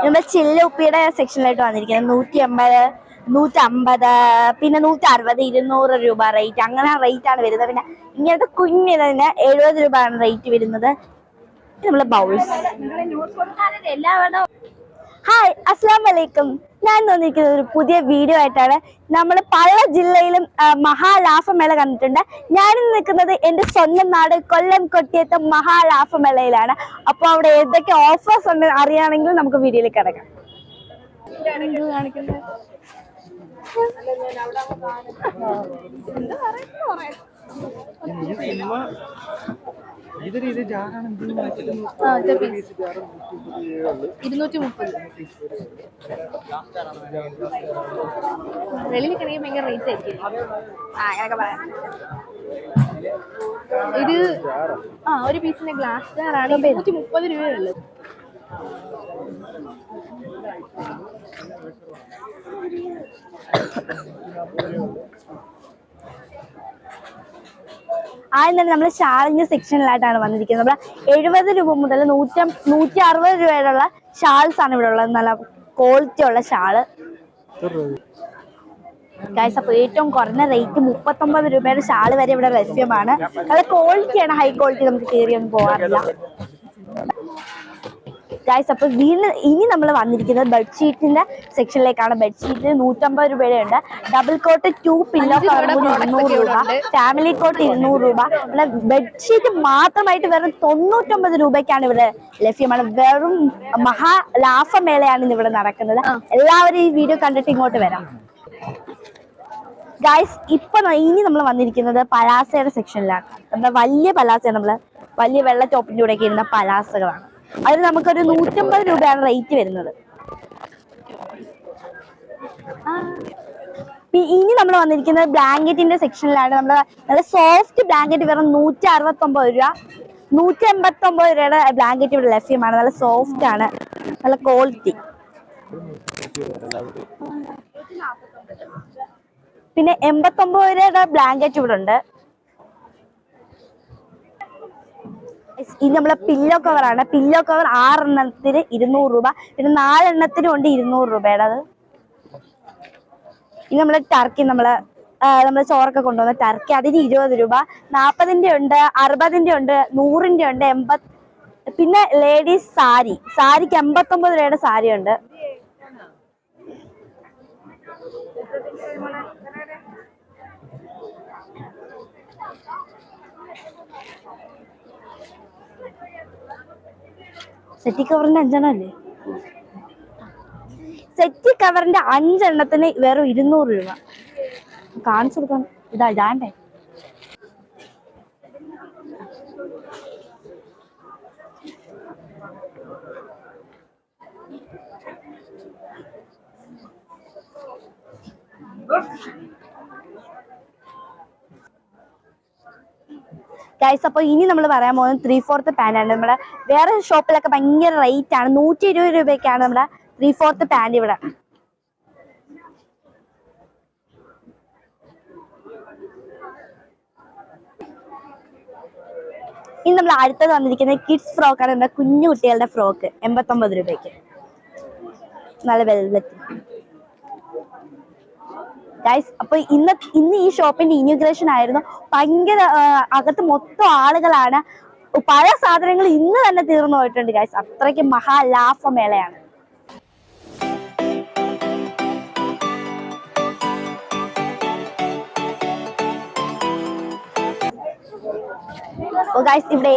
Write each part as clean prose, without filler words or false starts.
നമ്മൾ ചില്ലുപ്പിയുടെ സെക്ഷനിലായിട്ട് വന്നിരിക്കുന്നത് 180, 150, പിന്നെ 160, 200 രൂപ റേറ്റ്, അങ്ങനെ റേറ്റ് ആണ് വരുന്നത്. പിന്നെ ഇങ്ങനത്തെ കുഞ്ഞിന് 70 രൂപയാണ് റേറ്റ് വരുന്നത്. നമ്മളെ ബൗൾസ്. ഹായ്, അസ്സലാം വലൈക്കും. ഞാൻ വന്നിരിക്കുന്നത് ഒരു പുതിയ വീഡിയോ ആയിട്ടാണ്. നമ്മൾ പല ജില്ലയിലും മഹാലാഭമേള കണ്ടിട്ടുണ്ട്. ഞാനിന്ന് നിൽക്കുന്നത് എൻ്റെ സ്വന്തം നാട് കൊല്ലം കൊട്ടിയത്ത് മഹാലാഭമേളയിലാണ്. അപ്പോൾ അവിടെ ഏതൊക്കെ ഓഫേഴ്സ് ഉണ്ട് അറിയുകയാണെങ്കിൽ നമുക്ക് വീഡിയോയിലേക്ക് കിടക്കാം. വെളിയിലേക്കാണെങ്കിൽ ഭയങ്കര റേറ്റ് ആയിരിക്കും. അങ്ങനെയൊക്കെ പറയാം. ഇത് ഒരു പീസിന്റെ ഗ്ലാസ് ജാറാണ് 230 രൂപയുള്ളത്. ആദ്യം തന്നെ നമ്മൾ ഷാളിന്റെ സെക്ഷനിലായിട്ടാണ് വന്നിരിക്കുന്നത്. നമ്മൾ 70 രൂപ മുതൽ 160 രൂപയുള്ള ഷാൾസ് ആണ് ഇവിടെ ഉള്ളത്. നല്ല ക്വാളിറ്റി ഉള്ള ഷാള് ഗൈസ്. അപ്പോൾ ഏറ്റവും കുറഞ്ഞ റേറ്റ് 39 രൂപയുടെ ഷാള് വരെ ഇവിടെ ലഭ്യമാണ്. നല്ല ക്വാളിറ്റിയാണ്, ഹൈ ക്വാളിറ്റി, നമുക്ക് കയറിയൊന്നും പോകാറില്ല ഗൈസ്. അപ്പോൾ ഇനി നമ്മൾ വന്നിരിക്കുന്നത് ബെഡ്ഷീറ്റിന്റെ സെക്ഷനിലേക്കാണ്. ബെഡ്ഷീറ്റ് 150 രൂപയുടെ ഉണ്ട്. ഡബിൾ കോട്ട് 2 പില്ലോ കവർ കൂടി 200 രൂപ, ഫാമിലി കോട്ട് 200 രൂപ. പിന്നെ ബെഡ്ഷീറ്റ് മാത്രമായിട്ട് വെറും 99 രൂപയ്ക്കാണ് ഇവിടെ ലഭ്യമാണ്. വെറും മഹാലാഭമേളയാണ് ഇവിടെ നടക്കുന്നത്. എല്ലാവരും ഈ വീഡിയോ കണ്ടിട്ട് ഇങ്ങോട്ട് വരാം ഗൈസ്. ഇനി നമ്മൾ വന്നിരിക്കുന്നത് പലാസയുടെ സെക്ഷനിലാണ്. നമ്മുടെ വലിയ പലാസയാണ്, നമ്മള് വലിയ വെള്ള ടോപ്പിന്റെ കൂടെയൊക്കെ ഇരുന്ന പലാസകളാണ്. അതിന് നമുക്കൊരു 150 രൂപയാണ് റേറ്റ് വരുന്നത്. ഇനി നമ്മൾ വന്നിരിക്കുന്നത് ബ്ലാങ്കറ്റിന്റെ സെക്ഷനിലാണ്. നമ്മൾ നല്ല സോഫ്റ്റ് ബ്ലാങ്കറ്റ് വെറും 169 രൂപ, 189 രൂപയുടെ ബ്ലാങ്കറ്റ് ഇവിടെ ലഭ്യമാണ്. നല്ല സോഫ്റ്റ് ആണ്, നല്ല ക്വാളിറ്റി. പിന്നെ 89 രൂപയുടെ ബ്ലാങ്കറ്റ് ഇവിടെ ഉണ്ട്. ഇനി നമ്മളെ പില്ലോ കവർ ആണ്. പില്ലോ കവർ 6 എണ്ണത്തിന് 200 രൂപ, പിന്നെ 4 എണ്ണത്തിനും ഉണ്ട് 200 രൂപയുടെ. അത് ഇനി നമ്മളെ ടർക്കി, നമ്മള് ചോറൊക്കെ കൊണ്ടുവന്ന ടർക്കി, അതിന് 20 രൂപ. 40ന്റെ ഉണ്ട്, 60ന്റെ ഉണ്ട്, 100ന്റെ ഉണ്ട്, 80. പിന്നെ ലേഡീസ് സാരിക്ക് 89 രൂപയുടെ സാരി ഉണ്ട്. സെറ്റി കവറിന്റെ 5 എണ്ണം അല്ലേ? സെറ്റി കവറിന്റെ 5 എണ്ണത്തിന് വെറും 200 രൂപ. കാണിച്ചു കൊടുക്കാം. ഇതാണ്ടേ ഗൈസ്. അപ്പോൾ ഇനി നമ്മൾ പറയാൻ പോകുന്നത് 3/4 പാന്റ് ആണ്. നമ്മുടെ വേറെ ഷോപ്പിലൊക്കെ ഭയങ്കര റേറ്റ് ആണ്. 120 രൂപയ്ക്കാണ് നമ്മുടെ 3/4 പാന്റ് ഇവിടെ. ഇനി നമ്മൾ അടുത്തത് വന്നിരിക്കുന്നത് കിഡ്സ് ഫ്രോക്കാണ്. നമ്മുടെ കുഞ്ഞു കുട്ടികളുടെ ഫ്രോക്ക് 89 രൂപയ്ക്ക്, നല്ല വെൽവെറ്റ് ഗൈസ്. അപ്പൊ ഇന്ന് ഈ ഷോപ്പിന്റെ ഇനോഗ്രേഷൻ ആയിരുന്നു. ഭയങ്കര അകത്ത് മൊത്തം ആളുകളാണ്. പല സാധനങ്ങൾ ഇന്ന് തന്നെ തീർന്നു പോയിട്ടുണ്ട് ഗൈസ്. അത്രയ്ക്ക് മഹാലാഭമേളയാണ്. ഗൈസ്, ഇവിടെ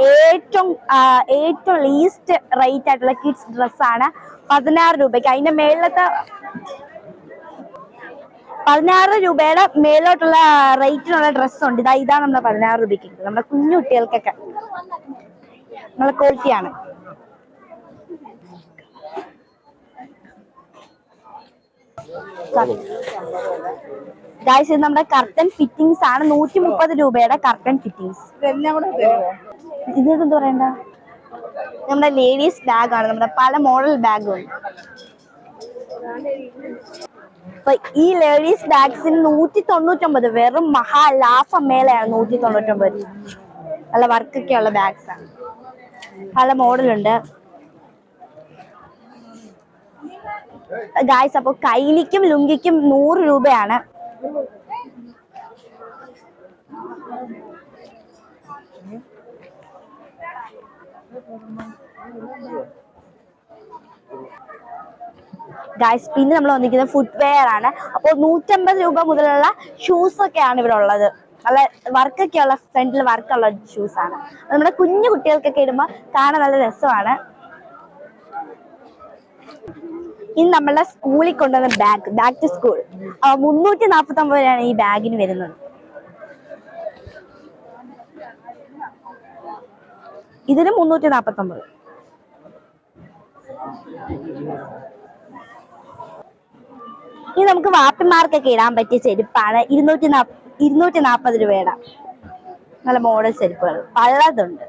ഏറ്റവും ലീസ്റ്റ് റേറ്റ് ആയിട്ടുള്ള കിഡ്സ് ഡ്രസ്സാണ് 16 രൂപയ്ക്ക്. അതിന്റെ മേളിലത്തെ 16 രൂപയുടെ മേലോട്ടുള്ള റേറ്റിനുള്ള ഡ്രസ്സുണ്ട്. ഇതാണ് നമ്മുടെ 16 രൂപയ്ക്ക്. നമ്മുടെ കുഞ്ഞു കുട്ടികൾക്കൊക്കെ നല്ല ക്വാളിറ്റിയാണ്. ഗൈസ്, ഇത് നമ്മുടെ കർട്ടൻ ഫിറ്റിംഗ്സ് ആണ്. 130 രൂപയുടെ കർട്ടൻ ഫിറ്റിംഗ്സ്. ഇതെന്താ പറയണ്ട, നമ്മുടെ ലേഡീസ് ബാഗ് ആണ്. നമ്മുടെ പല മോഡൽ ബാഗും ഉണ്ട്. അപ്പൊ ഈ ലേഡീസ് ബാഗ്സിന് 199, വെറും മഹാലാഭമേളയാണ്. 199 നല്ല വർക്കൊക്കെ ഉള്ള ബാഗ്സ് ആണ്. പല മോഡലുണ്ട്. ഗായ്സ് അപ്പോൾ കൈലിക്കും ലുങ്കിക്കും 100 രൂപയാണ്. ഗായ്സ് പിന്നെ നമ്മൾ വന്നിരിക്കുന്നത് ഫുട്വെയർ ആണ്. അപ്പോൾ 150 രൂപ മുതലുള്ള ഷൂസ് ഒക്കെയാണ് ഇവിടെ ഉള്ളത്. നല്ല വർക്കൊക്കെ ഉള്ള ഫ്രണ്ടിൽ വർക്കുള്ള ഷൂസ് ആണ്. നമ്മുടെ കുഞ്ഞു കുട്ടികൾക്കൊക്കെ ഇടുമ്പോൾ കാണാൻ നല്ല രസമാണ്. ഇനി നമ്മളുടെ സ്കൂളിൽ കൊണ്ടുവന്ന ബാക്ക് ടു സ്കൂൾ 349 രൂപയാണ് ഈ ബാഗിന് വരുന്നത്. ഇതിന് 349. ഇനി നമുക്ക് വാപ്പിമാർക്കൊക്കെ ഇടാൻ പറ്റിയ ചെരുപ്പാണ് 240 രൂപയുടെ നല്ല മോഡൽ ചെരുപ്പുകൾ പലതുണ്ട്.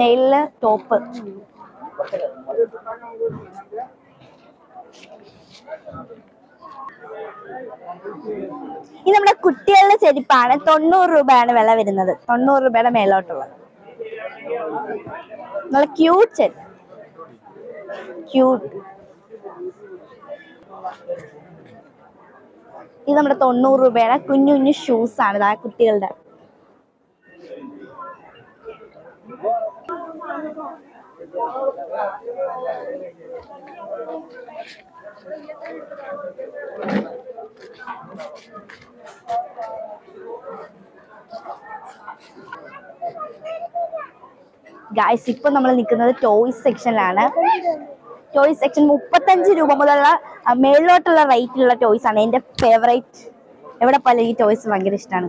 മെയിലില് ടോപ്പ് ഈ നമ്മുടെ കുട്ടികളുടെ ചെരുപ്പാണ് 90 രൂപയാണ് വില വരുന്നത്. 90 രൂപയുടെ മേലോട്ടുള്ളത് നല്ല ക്യൂട്ട് ചെരുപ്പ്. ഇത് നമ്മുടെ 90 രൂപയുടെ കുഞ്ഞു കുഞ്ഞു ഷൂസ് ആണ് ഇതാ കുട്ടികളുടെ. ഗായ്സ് ഇപ്പൊ നമ്മൾ നിൽക്കുന്നത് ടോയ്സ് സെക്ഷനിലാണ്. ടോയ്സ് സെക്ഷൻ 35 രൂപ മുതലുള്ള മേളിലോട്ടുള്ള റേറ്റിലുള്ള ടോയ്സ് ആണ് എന്റെ ഫേവറേറ്റ്. എവിടെ പോലെ ഈ ടോയ്സ് ഭയങ്കര ഇഷ്ടമാണ്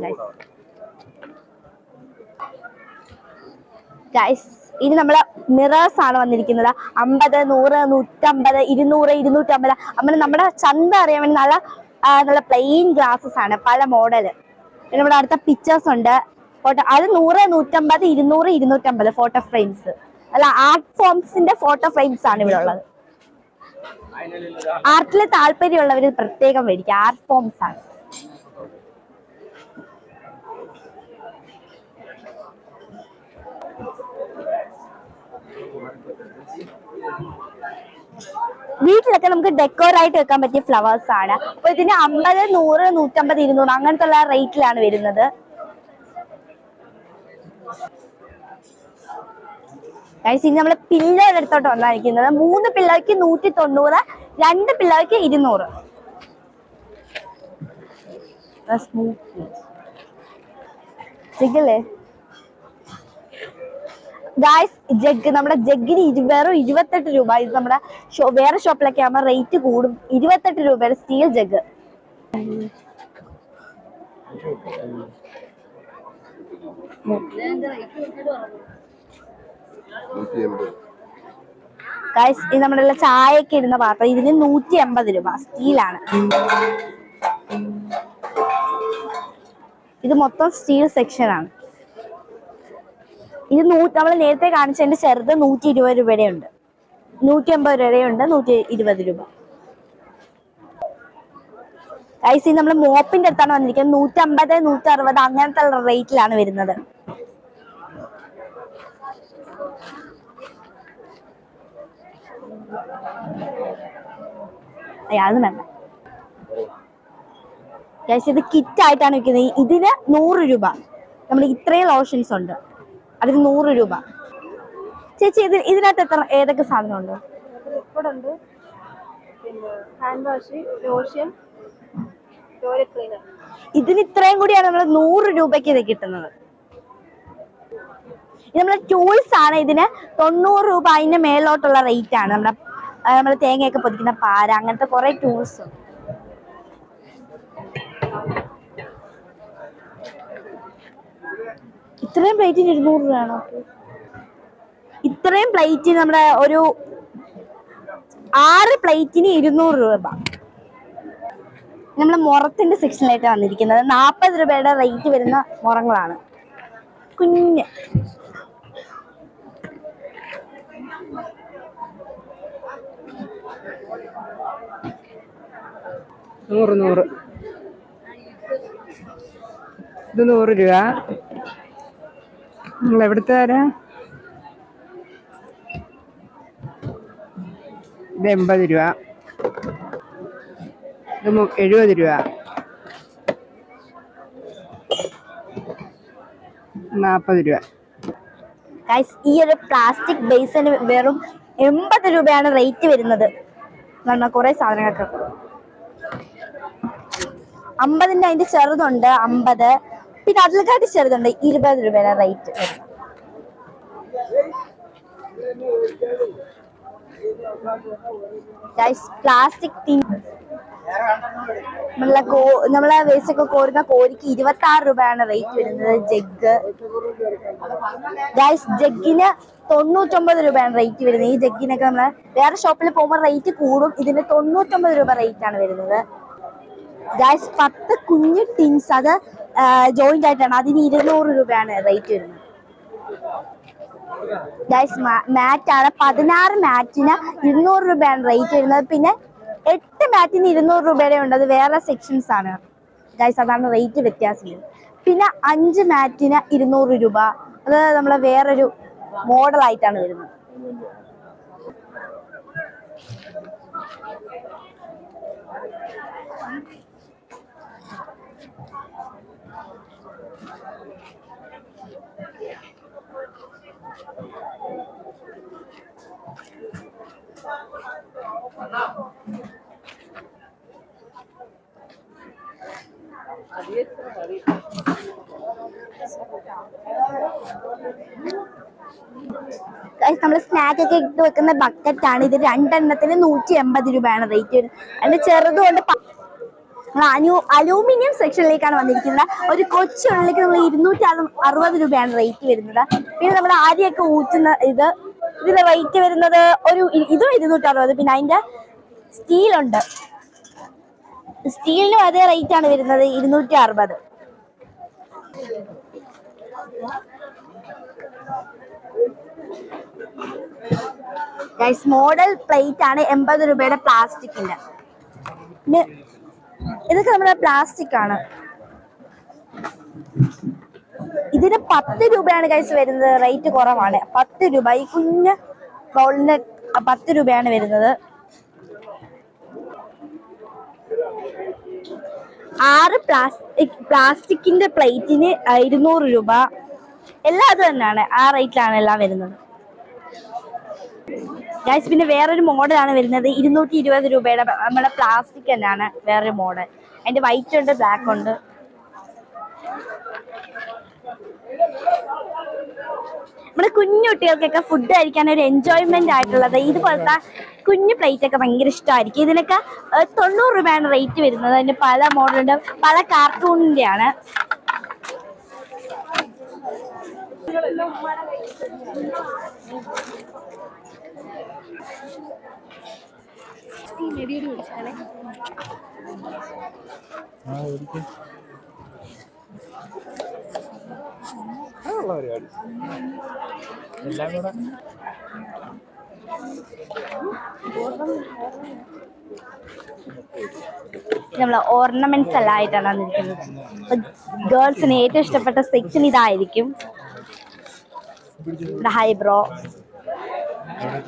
ഗായ്സ്. ഇനി നമ്മള് മിറേഴ്സ് ആണ് വന്നിരിക്കുന്നത്. 50, 100, 150, 200, 250. അങ്ങനെ നമ്മുടെ ചന്ത അറിയാൻ വേണ്ടി നല്ല പ്ലെയിൻ ഗ്ലാസസ് ആണ് പല മോഡല്. പിന്നെ ഇവിടെ അടുത്ത പിക്ചേഴ്സ് ഉണ്ട്. ഫോട്ടോ അത് 100, 150, 200, 250 ഫോട്ടോ ഫ്രെയിംസ്. അല്ല ആർട്ട് ഫോംസിന്റെ ഫോട്ടോ ഫ്രെയിംസ് ആണ് ഇവിടെ ഉള്ളത്. ആർട്ടില് താല്പര്യമുള്ളവര് പ്രത്യേകം മേടിക്കുക. ആർട്ട് ഫോംസ് ആണ്. വീട്ടിലൊക്കെ നമുക്ക് ഡെക്കോർ ആയിട്ട് വെക്കാൻ പറ്റിയ ഫ്ലവേഴ്സ് ആണ്. അപ്പൊ ഇതിന് 50, 100, 150, 200 അങ്ങനത്തെ ഉള്ള റേറ്റിലാണ് വരുന്നത്. ഇനി നമ്മള് പില്ലോയുടെ അടുത്തോട്ട് വന്നിരിക്കുന്നത് 3 പില്ലോയ്ക്ക് 190, 2 പില്ലോയ്ക്ക് 200. ഗായ്സ് ജഗ് നമ്മുടെ ജഗ്ഗിന് വെറും 28 രൂപ. ഇത് നമ്മുടെ വേറെ ഷോപ്പിലൊക്കെ ആകുമ്പോൾ റേറ്റ് കൂടും. 28 രൂപയുടെ സ്റ്റീൽ ജഗ്. ഗായ്സ് ഇത് നമ്മുടെ ചായയൊക്കെ ഇടുന്ന പാത്രം. ഇതിന് 180 രൂപ സ്റ്റീലാണ്. ഇത് മൊത്തം സ്റ്റീൽ സെക്ഷൻ ആണ്. ഇത് നമ്മൾ നേരത്തെ കാണിച്ചതിന്റെ ചെറുത് 120 രൂപയുടെ ഉണ്ട്, 150 രൂപയുടെ ഉണ്ട്, 120 രൂപ. ഗൈസ് നമ്മൾ മോപ്പിന്റെ അടുത്താണ് വന്നിരിക്കുന്നത്. 150, 160 അങ്ങനത്തെ റേറ്റിലാണ് വരുന്നത്. അത് വേണ്ട ഗൈസ്, ഇത് കിറ്റ് ആയിട്ടാണ് വിൽക്കുന്നത്. ഇതിന് 100 രൂപ. നമ്മൾ ഇത്രയും ലോഷൻസ് ഉണ്ട്, അതിന് 100 രൂപ. ചേച്ചി ഇതിനകത്ത് ഏതൊക്കെ സാധനം ഉണ്ട്? ലിക്വിഡ് ഉണ്ട്, പിന്നെ hand wash, lotion, toilet cleaner. ഇതിന് ഇത്രയും കൂടിയാണ് നമ്മൾ 100 രൂപയ്ക്ക് ഇത് കിട്ടുന്നത്. ഇത് നമ്മളെ ടൂൾസ് ആണ്. ഇതിന് 90 രൂപ. അതിന്റെ മേലോട്ടുള്ള റേറ്റ് ആണ്. നമ്മൾ തേങ്ങയൊക്കെ പൊതിക്കുന്ന പാര, അങ്ങനത്തെ കുറെ ടൂൾസ് ഉണ്ട്. ഇത്രയും പ്ലേറ്റിന് 200 രൂപയാണോ? ഇത്രയും പ്ലേറ്റിന് നമ്മുടെ ഒരു 6 പ്ലേറ്റിന് 200 രൂപ. നമ്മൾ മുറത്തിന്റെ സെക്ഷനിലായിട്ട് വന്നിരിക്കുന്നത്. 40 രൂപയുടെ റേറ്റ് വരുന്ന മുറങ്ങളാണ്. കുഞ്ഞ് നൂറ് ഇത് 100 രൂപ. നിങ്ങൾ എവിടുത്തെ ആരാ? ഇത് 80 രൂപ, ഇത് 70 രൂപ, 40 രൂപ. ഗൈസ് ഈ ഒരു പ്ലാസ്റ്റിക് ബേസിന് വെറും 80 രൂപയാണ് റേറ്റ് വരുന്നത്. കുറെ സാധനങ്ങൾക്ക് 50ന്റെ അതിന്റെ ചെറുതുണ്ട് 50, പിന്നെ അതിനെക്കാട്ടി ചെറുതുണ്ട് 20 രൂപയുടെ റേറ്റ്. പ്ലാസ്റ്റിക് ടീൻ നമ്മളെ വേസ്റ്റ് ഒക്കെ കോരുന്ന കോരിക്ക് 26 രൂപയാണ് റേറ്റ് വരുന്നത്. ജഗ്ഗിന് 99 രൂപയാണ് റേറ്റ് വരുന്നത്. ഈ ജഗ്ഗിനൊക്കെ നമ്മള് വേറെ ഷോപ്പിൽ പോകുമ്പോൾ റേറ്റ് കൂടും, ഇതിന് 99 രൂപ റേറ്റ് ആണ് വരുന്നത്. 10 കുഞ്ഞു ടിൻസ് അത് ജോയിന്റ് ആയിട്ടാണ്, അതിന് 200 രൂപയാണ് റേറ്റ് വരുന്നത്. മാറ്റ് ആണ്, 16 മാറ്റിന് 200 രൂപയാണ് റേറ്റ് വരുന്നത്. പിന്നെ 8 മാറ്റിന് 200 രൂപയുടെ ഉണ്ട്, അത് വേറെ സെക്ഷൻസ് ആണ് അതാണ് റേറ്റ് വ്യത്യാസം. പിന്നെ 5 മാറ്റിന് 200 രൂപ, അത് നമ്മളെ വേറൊരു മോഡൽ ആയിട്ടാണ് വരുന്നത്. നമ്മൾ സ്നാക്ക് ഒക്കെ ഇട്ട് വെക്കുന്ന ബക്കറ്റ് ആണ് ഇത്. 2 എണ്ണത്തിന് 180 രൂപയാണ് റേറ്റ് വരുന്നത്. അതിന്റെ ചെറുതുകൊണ്ട് അലൂമിനിയം സെക്ഷനിലേക്കാണ് വന്നിരിക്കുന്നത്. ഒരു കൊച്ചുള്ളിലേക്ക് നമ്മൾ 260 രൂപയാണ് റേറ്റ് വരുന്നത്. പിന്നെ നമ്മൾ ആദ്യമൊക്കെ ഊറ്റുന്ന ഇതിന്റെ റേറ്റ് വരുന്നത് ഇതും 260. പിന്നെ അതിന്റെ സ്റ്റീലുണ്ട്, സ്റ്റീലിനും അതേ റേറ്റ് ആണ് വരുന്നത് 260. മോഡൽ പ്ലേറ്റ് ആണ് 80 രൂപയുടെ പ്ലാസ്റ്റിക്കിന്റെ. പിന്നെ ഇതൊക്കെ നമ്മുടെ പ്ലാസ്റ്റിക് ആണ്. ഇതിന് 10 രൂപയാണ് ഗൈസ് വരുന്നത്, റേറ്റ് കുറവാണ്. 10 രൂപ ഈ കുഞ്ഞ് ബൗളിന് 10 രൂപയാണ് വരുന്നത്. 6 പ്ലാസ്റ്റിക്കിന്റെ പ്ലേറ്റിന് 200 രൂപ. എല്ലാം അത് തന്നെയാണ്, ആ റേറ്റിലാണ് എല്ലാം വരുന്നത്. പിന്നെ വേറൊരു മോഡലാണ് വരുന്നത് 220 രൂപയുടെ, നമ്മുടെ പ്ലാസ്റ്റിക് തന്നെയാണ് വേറൊരു മോഡൽ. അതിന്റെ വൈറ്റ് ഉണ്ട്, ബ്ലാക്ക് ഉണ്ട്. നമ്മുടെ കുഞ്ഞു കുട്ടികൾക്കൊക്കെ ഫുഡ് കഴിക്കാൻ ഒരു എൻജോയ്മെന്റ് ആയിട്ടുള്ളത് ഇതുപോലത്തെ കുഞ്ഞു പ്ലേറ്റ് ഒക്കെ ഭയങ്കര ഇഷ്ടമായിരിക്കും. ഇതിനൊക്കെ 90 രൂപയാണ് റേറ്റ് വരുന്നത്. അതിന്റെ പല മോഡലുണ്ട്, പല കാർട്ടൂണിന്റെ ആണ്. എല്ലാം കൂടെ നമ്മള് ഓർണമെന്റ്സ് എല്ലാം ആയിട്ടാണ് വന്നിരിക്കുന്നത്. ഗേൾസിന് ഏറ്റവും ഇഷ്ടപ്പെട്ട സെക്ഷൻ ഇതായിരിക്കും, ഹൈബ്രോ.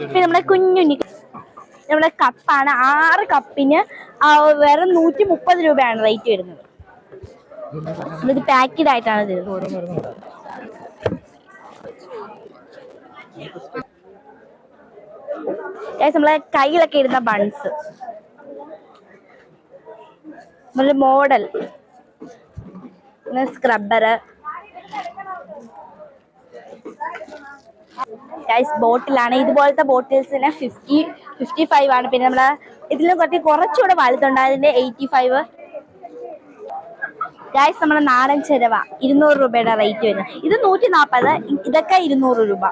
പിന്നെ നമ്മുടെ കുഞ്ഞുണ്ണി നമ്മുടെ കപ്പാണ്, 6 കപ്പിന് വേറെ 130 രൂപയാണ് റേറ്റ് വരുന്നത്. ഇത് പാക്കഡ് ആയിട്ടാണ് തരുന്നത്. നമ്മളെ കയ്യിലൊക്കെ ഇടുന്ന ബൺസ്, നമ്മുടെ മോഡൽ സ്ക്രബ്ബർ. ബോട്ടിലാണ്, ഇതുപോലത്തെ ബോട്ടിൽസിന് 55 ആണ്. പിന്നെ നമ്മളെ ഇതിലും കുറച്ചുകൂടെ വലുതുണ്ട്, അതിന്റെ 85. നമ്മുടെ നാടൻ ചിരവ 200 രൂപയുടെ റേറ്റ് വരുന്നത്. ഇത് 140, ഇതൊക്കെ 200 രൂപ.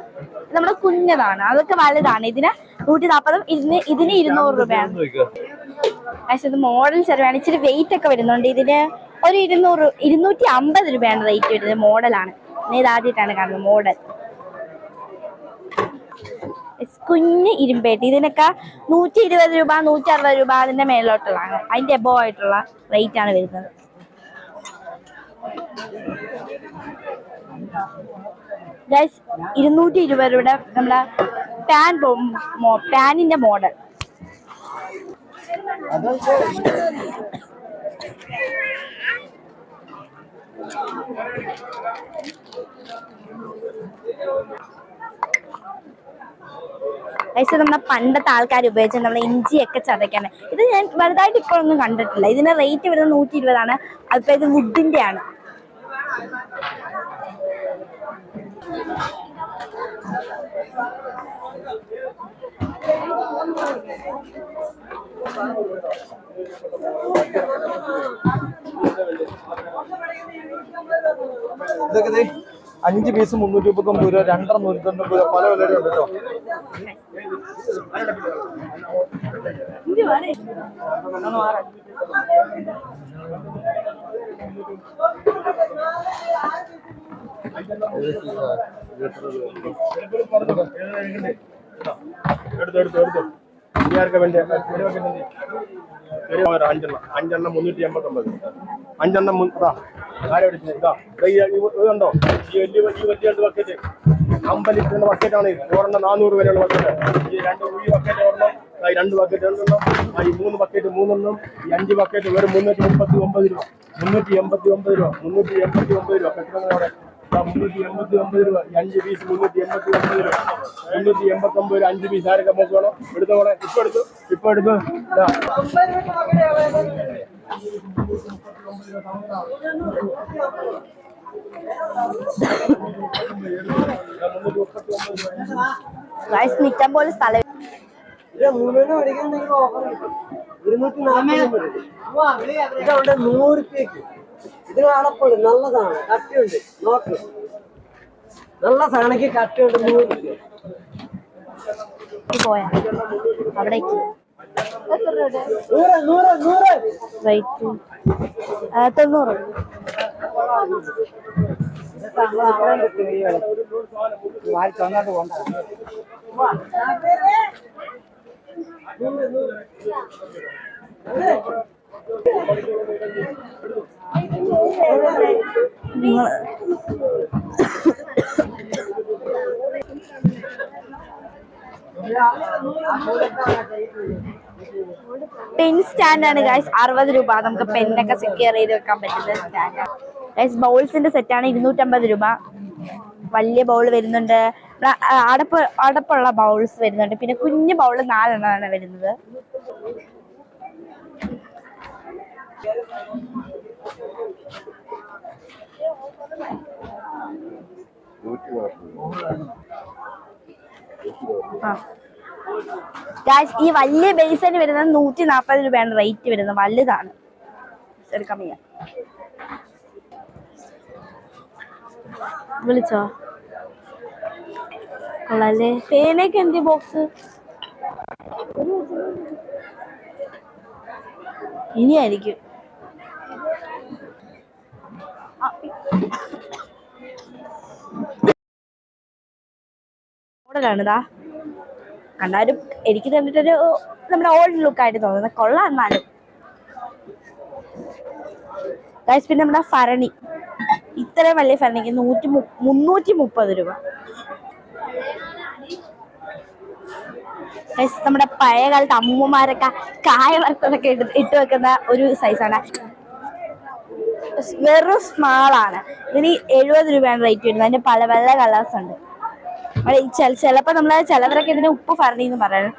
നമ്മുടെ കുഞ്ഞതാണ്, അതൊക്കെ വലുതാണ്. ഇതിന് 140, ഇതിന് 200 രൂപയാണ്. ഇത് മോഡൽ ചിരവയാണ്, ഇച്ചിരി വെയിറ്റ് ഒക്കെ വരുന്നുണ്ട്. ഇതിന് ഒരു 250 രൂപയാണ് റേറ്റ് വരുന്നത്. മോഡലാണ്, ഇത് ആദ്യമായിട്ടാണ് കാണുന്നത് മോഡൽ. കുഞ്ഞ് ഇരുമ്പേട്ടി, ഇതിനൊക്കെ 120 രൂപ 160 രൂപ അതിന്റെ മേലോട്ടുള്ളതാണ്, അതിന്റെ എബോ ആയിട്ടുള്ള റേറ്റ് ആണ് വരുന്നത്. ഗൈസ് 220 രൂപയുടെ നമ്മുടെ പാനിന്റെ മോഡൽ. നമ്മുടെ പണ്ടത്തെ ആൾക്കാർ ഉപയോഗിച്ച നമ്മുടെ ഇഞ്ചിയൊക്കെ ചതയ്ക്കാൻ. ഇത് ഞാൻ വലുതായിട്ട് ഇപ്പോഴൊന്നും കണ്ടിട്ടില്ല. ഇതിന്റെ റേറ്റ് വരുന്നത് 120 അതിപ്പോ ഇത് വുഡിന്റെ ആണ്. ഇതൊക്കെ 5 പീസ് 339 രൂപ, 2 199 രൂപ, പല വിലയുടെ ഉണ്ട് കേട്ടോ. എടുത്തു വേണ്ടി 5 389. 5 ഇതുണ്ടോ? ഈ വലിയ 2 ബക്കറ്റ് 50 ലിറ്ററിന്റെ ബക്കറ്റാണ്. ഒരെണ്ണം 400 വരെയുള്ള ബക്കറ്റ്. ഈ 2 ബക്കറ്റ് ഒരെണ്ണം, 2 ബക്കറ്റ് രണ്ടെണ്ണം, ഈ 3 ബക്കറ്റ് 3 ഈ 5 ബക്കറ്റ് വെറും 389 രൂപ. 389 രൂപ. 389 രൂപ. കെട്ടിടങ്ങളവിടെ 389 രൂപ. 5 പീസ് 389 രൂപ. 389 5 പീസ്. ആരൊക്കെ നമുക്ക് വേണം എടുത്തോളെ. ഇപ്പൊ എടുത്തു. നിൽക്കാൻ പോലെ സ്ഥലം. 100 രൂപയ്ക്ക് ഇത് കാണപ്പെടും. നല്ലതാണ്, കട്ടിയുണ്ട്. നോക്ക്, നല്ല സാധനക്ക് കട്ടിയുണ്ട്. 100 രൂപ പോയാ അവിടേക്ക് റേറ്റ് 90. പെൻ സ്റ്റാൻഡാണ് ഗൈസ് 60 രൂപ. നമുക്ക് പെന്നൊക്കെ സെക്യൂർ ചെയ്ത് വെക്കാൻ പറ്റുന്ന സ്റ്റാൻഡ്. ഗൈസ് ബൗൾസിന്റെ സെറ്റാണ് 250 രൂപ. വലിയ ബൗൾ വരുന്നുണ്ട്, അടപ്പുള്ള ബൗൾസ് വരുന്നുണ്ട്, പിന്നെ കുഞ്ഞു ബൗൾ 4 എണ്ണമാണ് വരുന്നത്. ഈ വലിയ ബേസിന് വരുന്നത് 140 രൂപയാണ് റേറ്റ് വരുന്നത്. വലുതാണ്, എടുക്കാൻ വയ്യ. വിളിച്ചോ കൊള്ളാല്ലേ? പേനയൊക്കെ എന്ത് ബോക്സ് ഇനിയായിരിക്കും. മോഡലാണിതാ കണ്ടാലും എനിക്ക് തന്നിട്ടൊരു നമ്മുടെ ഓൾഡ് ലുക്ക് ആയിട്ട് തോന്നുന്നത്. കൊള്ളാം എന്നാലും. പിന്നെ നമ്മുടെ ഭരണി, ഇത്രയും വലിയ ഭരണിക്ക് 330 രൂപ. നമ്മുടെ പഴയ കാലത്ത് അമ്മൂമ്മമാരൊക്കെ കായ വറുത്തതൊക്കെ ഇട്ട് വെക്കുന്ന ഒരു സൈസാണ്. വെറും സ്മാളാണ്. ഇതിന് 70 രൂപയാണ് റേറ്റ് വരുന്നത്. അതിന്റെ പല പല കളേഴ്സ് ഉണ്ട്. ചിലപ്പോ ചിലവരൊക്കെ ഇതിന് ഉപ്പ് ഭരണി എന്ന് പറയുന്നത്.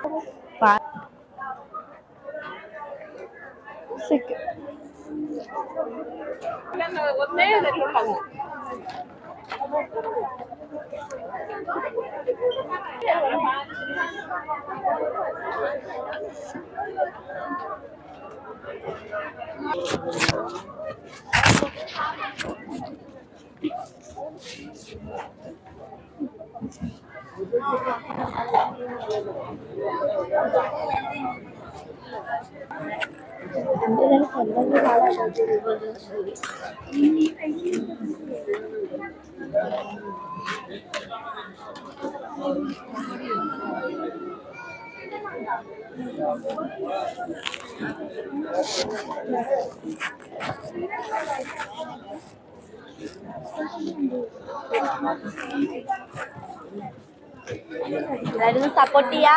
എല്ലാവരും സപ്പോർട്ട് ചെയ്യാ.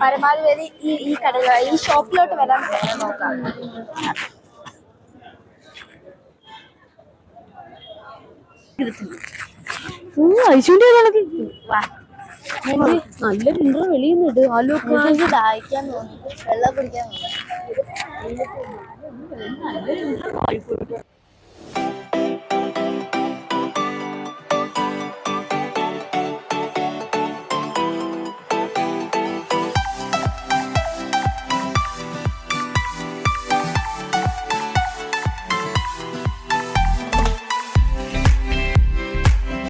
പരമാവധി ഈ കടകൾ ഈ ഷോപ്പിലോട്ട് വരാൻ നോക്കാം. നല്ലൊരു ഇൻട്രോ വെളിയിൽ നിന്നിട്ട് ആലോചിച്ച് ദാഹിക്കാൻ തോന്നി, വെള്ളം കുടിക്കാൻ തോന്നി.